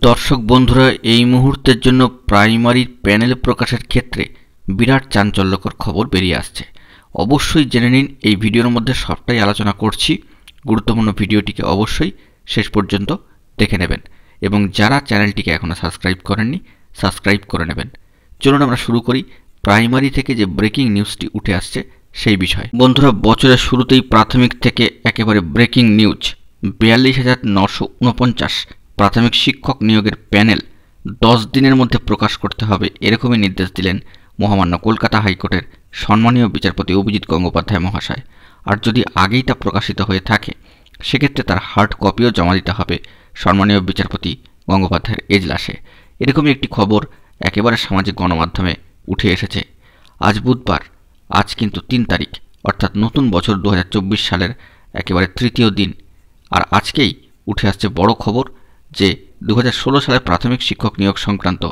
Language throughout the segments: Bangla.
দর্শক বন্ধুরা, এই মুহূর্তের জন্য প্রাইমারির প্যানেল প্রকাশের ক্ষেত্রে বিরাট চাঞ্চল্যকর খবর বেরিয়ে আসছে। অবশ্যই জেনে নিন, এই ভিডিওর মধ্যে সবটাই আলোচনা করছি। গুরুত্বপূর্ণ ভিডিওটিকে অবশ্যই শেষ পর্যন্ত দেখে নেবেন এবং যারা চ্যানেলটিকে এখনও সাবস্ক্রাইব করেননি সাবস্ক্রাইব করে নেবেন। চলুন আমরা শুরু করি প্রাইমারি থেকে যে ব্রেকিং নিউজটি উঠে আসছে সেই বিষয়ে। বন্ধুরা, বছরের শুরুতেই প্রাথমিক থেকে একেবারে ব্রেকিং নিউজ। 42,949 প্রাথমিক শিক্ষক নিয়োগের প্যানেল 10 দিনের মধ্যে প্রকাশ করতে হবে, এরকমই নির্দেশ দিলেন মহামান্য কলকাতা হাইকোর্টের সম্মানীয় বিচারপতি অভিজিৎ গঙ্গোপাধ্যায় মহাশয়। আর যদি আগেই তা প্রকাশিত হয়ে থাকে সেক্ষেত্রে তার হার্ড কপিও জমা দিতে হবে সম্মানীয় বিচারপতি গঙ্গোপাধ্যায়ের এজলাসে। এরকমই একটি খবর একেবারে সামাজিক গণমাধ্যমে উঠে এসেছে। আজ বুধবার, আজ কিন্তু 3 তারিখ, অর্থাৎ নতুন বছর 2024 সালের একেবারে তৃতীয় দিন। আর আজকেই উঠে আসছে বড় খবর যে 2016 সালের প্রাথমিক শিক্ষক নিয়োগ সংক্রান্ত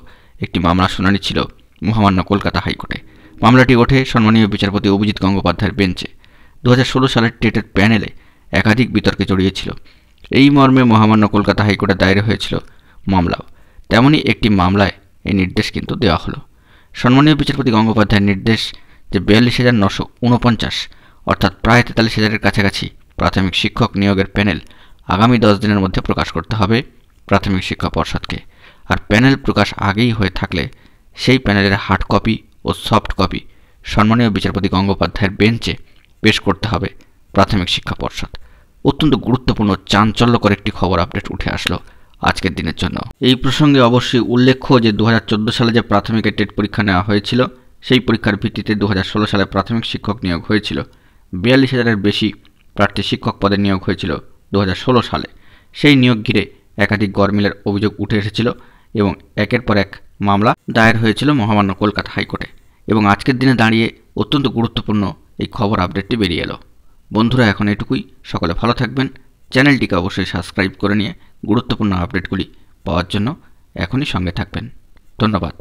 একটি মামলা শুনানি ছিল মহামান্য কলকাতা হাইকোর্টে। মামলাটি ওঠে সম্মানীয় বিচারপতি অভিজিৎ গঙ্গোপাধ্যায়ের বেঞ্চে। 2016 সালের টেটের প্যানেলে একাধিক বিতর্কে জড়িয়েছিল। এই মর্মে মহামান্য কলকাতা হাইকোর্টে দায়ের হয়েছিল মামলাও। তেমনই একটি মামলায় এই নির্দেশ কিন্তু দেওয়া হলো। সম্মানীয় বিচারপতি গঙ্গোপাধ্যায়ের নির্দেশ যে 42,949 অর্থাৎ প্রায় 43,000-এর কাছাকাছি প্রাথমিক শিক্ষক নিয়োগের প্যানেল আগামী 10 দিনের মধ্যে প্রকাশ করতে হবে প্রাথমিক শিক্ষা পর্ষদকে। আর প্যানেল প্রকাশ আগেই হয়ে থাকলে সেই প্যানেলের হার্ড কপি ও সফট কপি সম্মানীয় বিচারপতি গঙ্গোপাধ্যায়ের বেঞ্চে পেশ করতে হবে প্রাথমিক শিক্ষা পর্ষদ। অত্যন্ত গুরুত্বপূর্ণ চাঞ্চল্যকর একটি খবর আপডেট উঠে আসলো আজকের দিনের জন্য। এই প্রসঙ্গে অবশ্যই উল্লেখ্য যে 2014 সালে যে প্রাথমিক টেট পরীক্ষা নেওয়া হয়েছিল সেই পরীক্ষার ভিত্তিতে 2016 সালে প্রাথমিক শিক্ষক নিয়োগ হয়েছিল। 42,000-এর বেশি প্রার্থী শিক্ষক পদে নিয়োগ হয়েছিল 2016 সালে। সেই নিয়োগ ঘিরে একাধিক গরমিলের অভিযোগ উঠে এসেছিল এবং একের পর এক মামলা দায়ের হয়েছিল মহামান্য কলকাতা হাইকোর্টে। এবং আজকের দিনে দাঁড়িয়ে অত্যন্ত গুরুত্বপূর্ণ এই খবর আপডেটটি বেরিয়ে এলো। বন্ধুরা, এখন এটুকুই। সকলে ভালো থাকবেন। চ্যানেলটিকে অবশ্যই সাবস্ক্রাইব করে নিয়ে গুরুত্বপূর্ণ আপডেটগুলি পাওয়ার জন্য এখনই সঙ্গে থাকবেন। ধন্যবাদ।